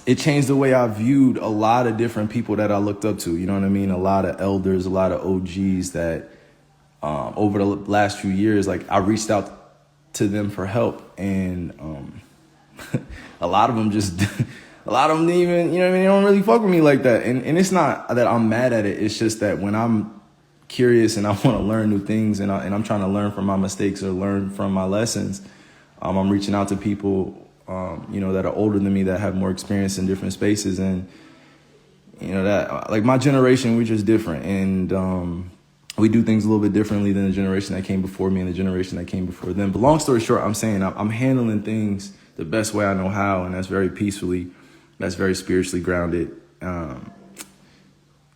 it changed the way I viewed a lot of different people that I looked up to. You know what I mean? A lot of elders, a lot of OGs that over the last few years, like I reached out to them for help, and a lot of them just, a lot of them didn't even, you know what I mean? They don't really fuck with me like that. And it's not that I'm mad at it. It's just that when I'm curious and I want to learn new things, and I'm trying to learn from my mistakes or learn from my lessons, I'm reaching out to people, that are older than me, that have more experience in different spaces. And, that like my generation, we're just different. And we do things a little bit differently than the generation that came before me and the generation that came before them. But long story short, I'm saying I'm handling things the best way I know how. And that's very peacefully. That's very spiritually grounded. And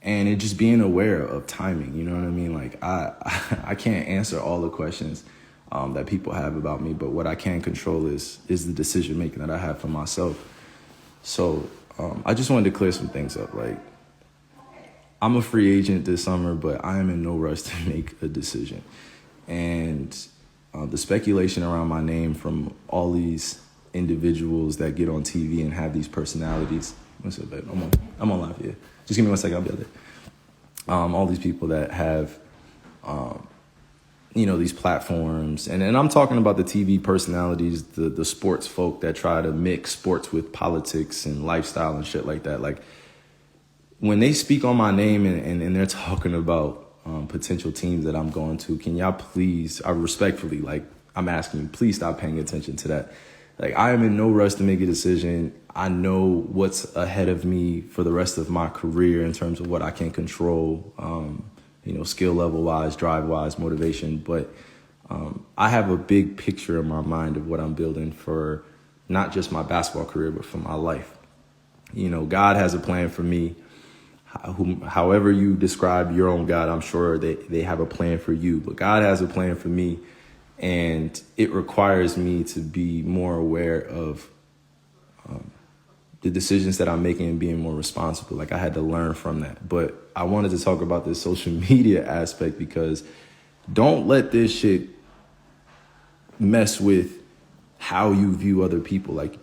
it just being aware of timing, you know what I mean? Like I can't answer all the questions that people have about me, but what I can control is the decision making that I have for myself. So I just wanted to clear some things up. Like, I'm a free agent this summer, but I am in no rush to make a decision. And the speculation around my name from all these individuals that get on TV and have these personalities. What's up, babe? I'm on live here. Just give me 1 second, I'll be out there. All these people that have, these platforms. And I'm talking about the TV personalities, the sports folk that try to mix sports with politics and lifestyle and shit like that. Like, when they speak on my name and they're talking about potential teams that I'm going to, can y'all please, I respectfully, like, I'm asking you, please stop paying attention to that. Like, I am in no rush to make a decision. I know what's ahead of me for the rest of my career in terms of what I can control, skill level wise, drive wise, motivation. But I have a big picture in my mind of what I'm building for not just my basketball career, but for my life. God has a plan for me. However you describe your own God, I'm sure they have a plan for you, but God has a plan for me, and it requires me to be more aware of the decisions that I'm making and being more responsible. Like, I had to learn from that. But I wanted to talk about this social media aspect, because don't let this shit mess with how you view other people. Like,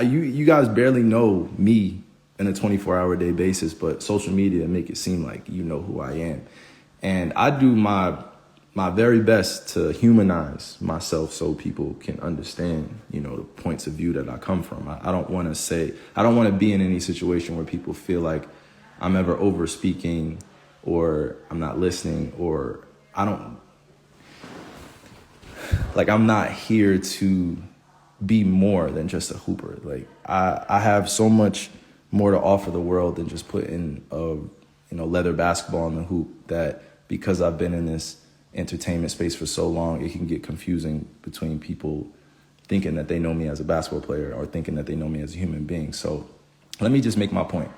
you guys barely know me in a 24-hour-a-day basis, but social media make it seem like you know who I am. And I do my very best to humanize myself so people can understand, the points of view that I come from. I don't want to be in any situation where people feel like I'm ever over speaking, or I'm not listening, or I'm not here to be more than just a hooper. Like, I have so much more to offer the world than just putting leather basketball in the hoop, that because I've been in this entertainment space for so long, it can get confusing between people thinking that they know me as a basketball player or thinking that they know me as a human being. So let me just make my point.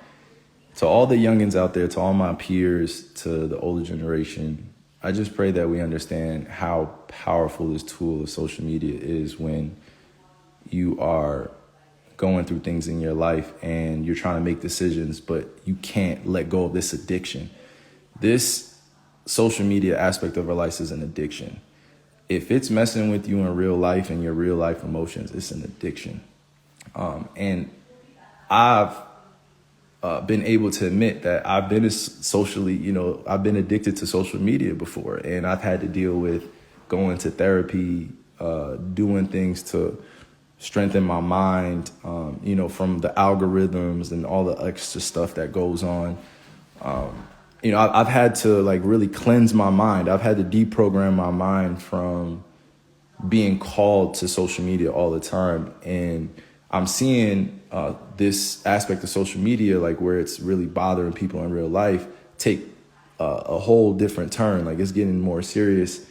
To all the youngins out there, to all my peers, to the older generation, I just pray that we understand how powerful this tool of social media is when you are going through things in your life and you're trying to make decisions, but you can't let go of this addiction. This social media aspect of our life is an addiction. If it's messing with you in real life and your real life emotions, it's an addiction. And I've been able to admit that I've been I've been addicted to social media before, and I've had to deal with going to therapy, doing things to strengthen my mind, from the algorithms and all the extra stuff that goes on. I've had to really cleanse my mind. I've had to deprogram my mind from being called to social media all the time. And I'm seeing this aspect of social media, where it's really bothering people in real life, take a whole different turn. Like, it's getting more serious.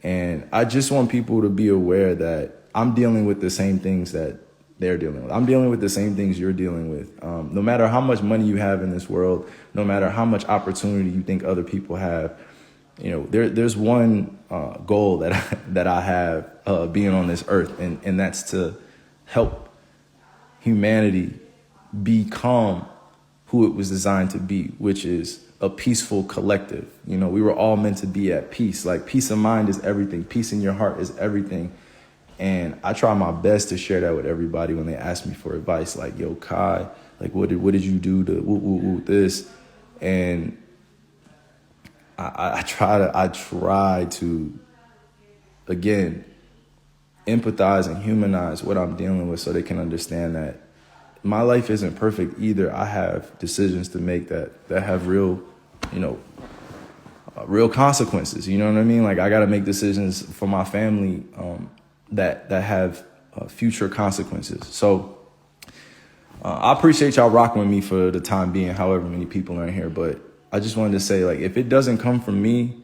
And I just want people to be aware that I'm dealing with the same things that they're dealing with. I'm dealing with the same things you're dealing with. No matter how much money you have in this world, no matter how much opportunity you think other people have, there's one goal that I have being on this earth, and that's to help humanity become who it was designed to be, which is a peaceful collective. We were all meant to be at peace. Like, peace of mind is everything. Peace in your heart is everything. And I try my best to share that with everybody when they ask me for advice, like, yo, Kai, like, what did you do to this? And I try to, again, empathize and humanize what I'm dealing with so they can understand that my life isn't perfect either. I have decisions to make that have real, real consequences. You know what I mean? Like, I got to make decisions for my family that have future consequences. So I appreciate y'all rocking with me for the time being, however many people are in here. But I just wanted to say, like, if it doesn't come from me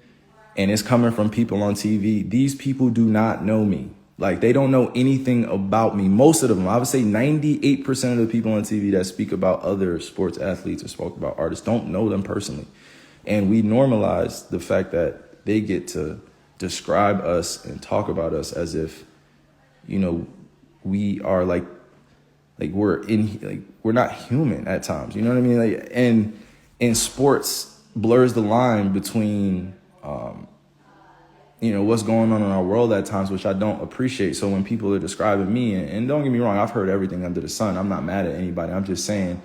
and it's coming from people on TV, these people do not know me. Like, they don't know anything about me. Most of them, I would say 98% of the people on TV that speak about other sports athletes or spoke about artists don't know them personally. And we normalize the fact that they get to describe us and talk about us as if, we are like we're not human at times. You know what I mean? Like, and in sports blurs the line between, what's going on in our world at times, which I don't appreciate. So when people are describing me, and don't get me wrong, I've heard everything under the sun. I'm not mad at anybody. I'm just saying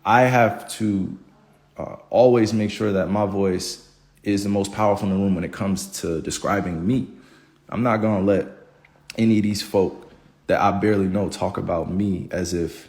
I have to always make sure that my voice is the most powerful in the room when it comes to describing me. I'm not going to let any of these folk that I barely know talk about me as if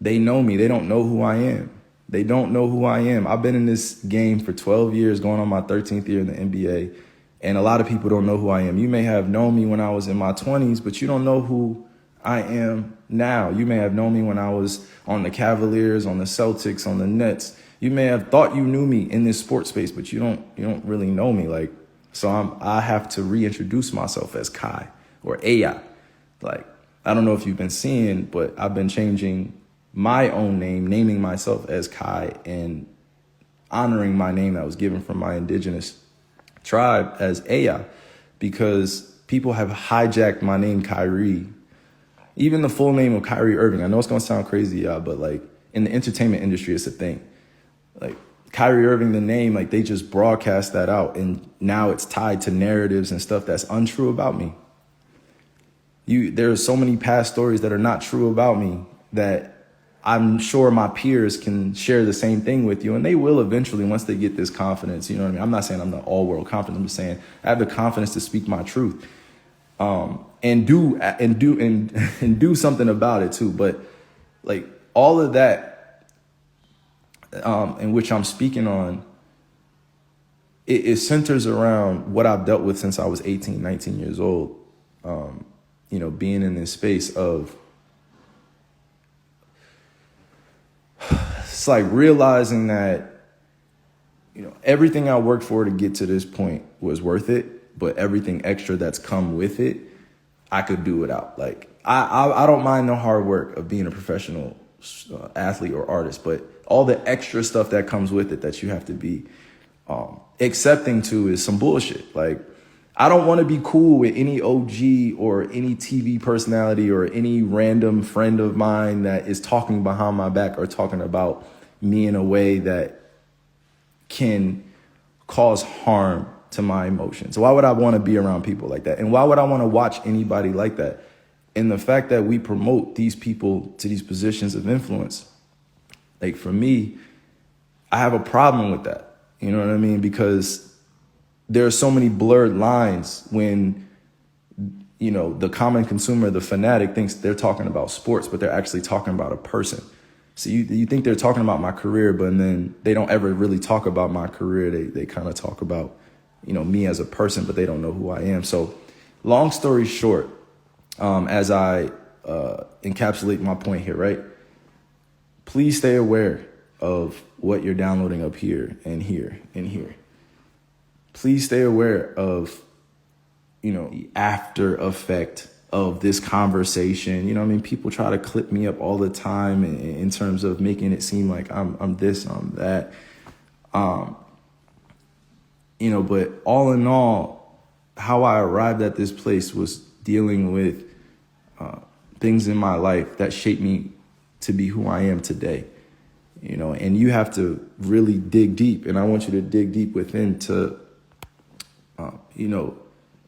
they know me. They don't know who I am. They don't know who I am. I've been in this game for 12 years, going on my 13th year in the NBA, and a lot of people don't know who I am. You may have known me when I was in my 20s, but you don't know who I am now. You may have known me when I was on the Cavaliers, on the Celtics, on the Nets. You may have thought you knew me in this sports space, but you don't really know me. Like, so I have to reintroduce myself as Kai or AI. Like, I don't know if you've been seeing, but I've been changing my own name, naming myself as Kai and honoring my name that was given from my indigenous tribe as AI, because people have hijacked my name, Kyrie. Even the full name of Kyrie Irving. I know it's going to sound crazy, y'all, but like in the entertainment industry, it's a thing. Like Kyrie Irving, the name, like they just broadcast that out. And now it's tied to narratives and stuff that's untrue about me. There are so many past stories that are not true about me that I'm sure my peers can share the same thing with you. And they will eventually once they get this confidence. You know what I mean? I'm not saying I'm the all world confident. I'm just saying I have the confidence to speak my truth. And do something about it too. But like all of that, in which I'm speaking on, it centers around what I've dealt with since I was 18, 19 years old. Being in this space of, it's like realizing that, everything I worked for to get to this point was worth it, but everything extra that's come with it, I could do without. Like, I don't mind the hard work of being a professional athlete or artist, but all the extra stuff that comes with it that you have to be accepting to is some bullshit. Like, I don't want to be cool with any OG or any TV personality or any random friend of mine that is talking behind my back or talking about me in a way that can cause harm to my emotions. Why would I want to be around people like that? And why would I want to watch anybody like that? And the fact that we promote these people to these positions of influence, like for me, I have a problem with that. You know what I mean? Because there are so many blurred lines when, the common consumer, the fanatic, thinks they're talking about sports, but they're actually talking about a person. So you think they're talking about my career, but then they don't ever really talk about my career. They kind of talk about, me as a person, but they don't know who I am. So long story short, as I encapsulate my point here, right? Please stay aware of what you're downloading up here and here and here. Please stay aware of, the after effect of this conversation. You know what I mean? People try to clip me up all the time in terms of making it seem like I'm this, I'm that. But all in all, how I arrived at this place was dealing with things in my life that shaped me to be who I am today. And you have to really dig deep. And I want you to dig deep within to,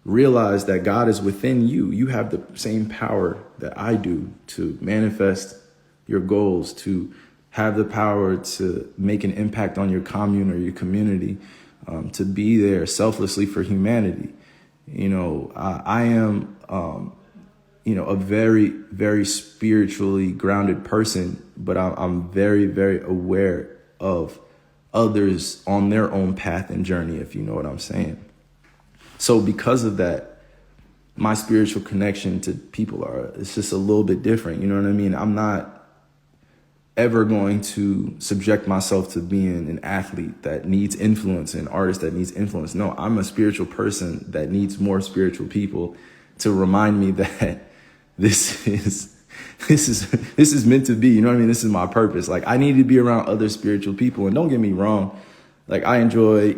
realize that God is within you. You have the same power that I do to manifest your goals, to have the power to make an impact on your commune or your community, to be there selflessly for humanity. I am, a very, very spiritually grounded person, but I'm very, very aware of others on their own path and journey, if you know what I'm saying. So because of that, my spiritual connection to people it's just a little bit different. You know what I mean? I'm not ever going to subject myself to being an athlete that needs influence, an artist that needs influence. No, I'm a spiritual person that needs more spiritual people to remind me that this is meant to be. You know what I mean? This is my purpose. Like, I need to be around other spiritual people. And don't get me wrong, like, I enjoy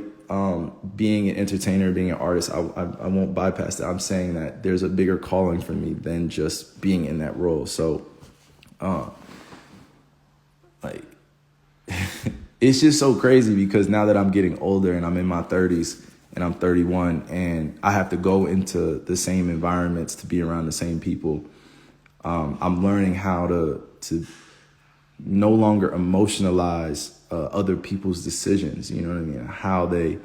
being an entertainer, being an artist. I won't bypass that. I'm saying that there's a bigger calling for me than just being in that role. So it's just so crazy because now that I'm getting older and I'm in my 30s and I'm 31 and I have to go into the same environments to be around the same people, I'm learning how to no longer emotionalize other people's decisions. You know what I mean? How they,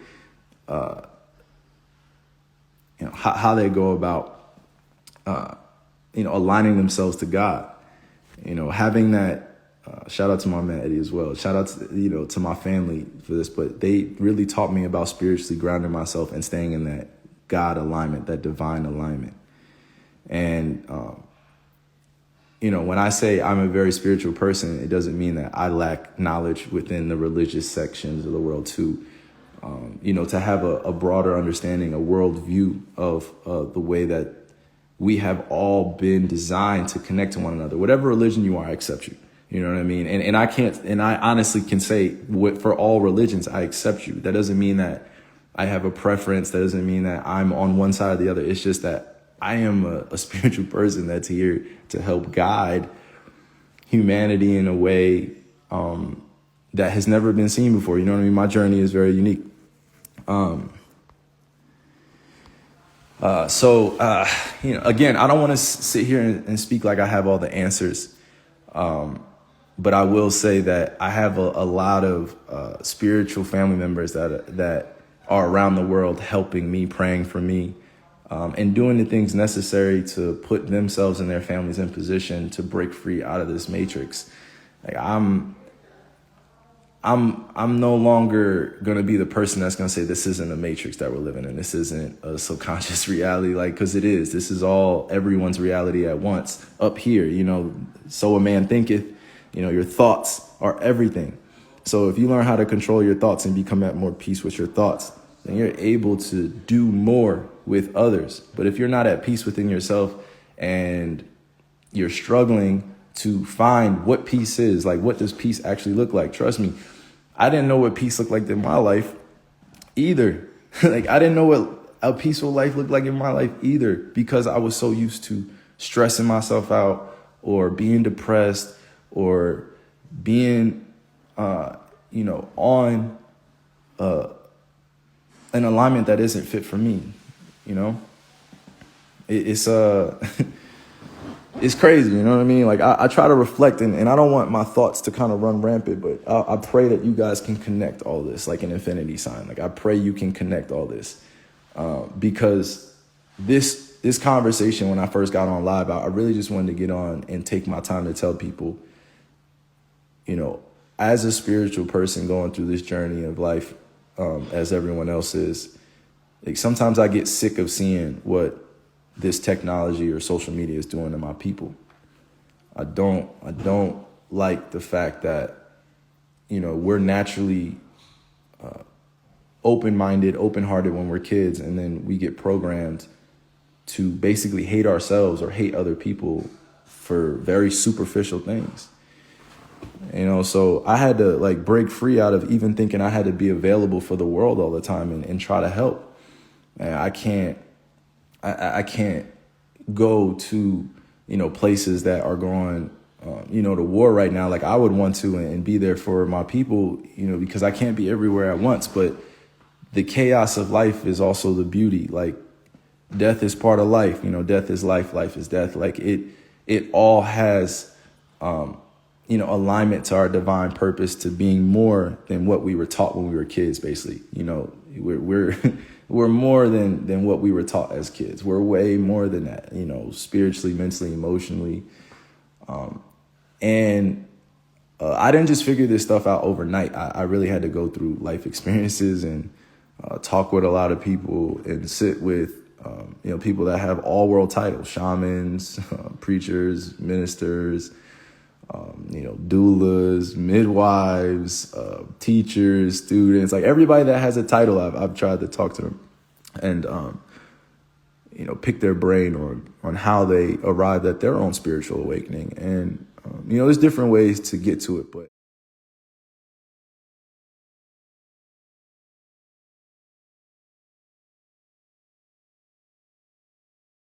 how they go about, aligning themselves to God. Having that. Shout out to my man Eddie as well. Shout out to, to my family for this, but they really taught me about spiritually grounding myself and staying in that God alignment, that divine alignment. And, when I say I'm a very spiritual person, it doesn't mean that I lack knowledge within the religious sections of the world too. To have a broader understanding, a worldview of the way that we have all been designed to connect to one another. Whatever religion you are, I accept you. You know what I mean? And I honestly can say for all religions, I accept you. That doesn't mean that I have a preference. That doesn't mean that I'm on one side or the other. It's just that I am a spiritual person that's here to help guide humanity in a way that has never been seen before. You know what I mean? My journey is very unique. Again, I don't want to sit here and speak like I have all the answers. But I will say that I have a lot of spiritual family members that are around the world helping me, praying for me, and doing the things necessary to put themselves and their families in position to break free out of this matrix. Like, I'm no longer going to be the person that's going to say this isn't a matrix that we're living in. This isn't a subconscious reality, because it is. This is all everyone's reality at once up here. So a man thinketh, your thoughts are everything. So if you learn how to control your thoughts and become at more peace with your thoughts, then you're able to do more with others. But if you're not at peace within yourself and you're struggling to find what peace is, like, what does peace actually look like? Trust me, I didn't know what peace looked like in my life either. Like, I didn't know what a peaceful life looked like in my life either, because I was so used to stressing myself out or being depressed or being, on an alignment that isn't fit for me. It's it's crazy. You know what I mean? Like, I try to reflect and I don't want my thoughts to kind of run rampant, but I pray that you guys can connect all this like an infinity sign. Like, I pray you can connect all this because this conversation, when I first got on live, I really just wanted to get on and take my time to tell people, as a spiritual person going through this journey of life, as everyone else is, like, sometimes I get sick of seeing what this technology or social media is doing to my people. I don't like the fact that, we're naturally open-minded, open-hearted when we're kids, and then we get programmed to basically hate ourselves or hate other people for very superficial things. So I had to break free out of even thinking I had to be available for the world all the time and try to help. And I can't go to, places that are going, to war right now. Like, I would want to and be there for my people, because I can't be everywhere at once. But the chaos of life is also the beauty. Like, death is part of life. Death is life, life is death. Like it all has, alignment to our divine purpose, to being more than what we were taught when we were kids. Basically, we're we're more than what we were taught as kids. We're way more than that. Spiritually, mentally, emotionally, and I didn't just figure this stuff out overnight. I really had to go through life experiences and talk with a lot of people and sit with, people that have all world titles, shamans, preachers, ministers, doulas, midwives, teachers, students, like everybody that has a title. I've tried to talk to them and, pick their brain on how they arrived at their own spiritual awakening. And, there's different ways to get to it, but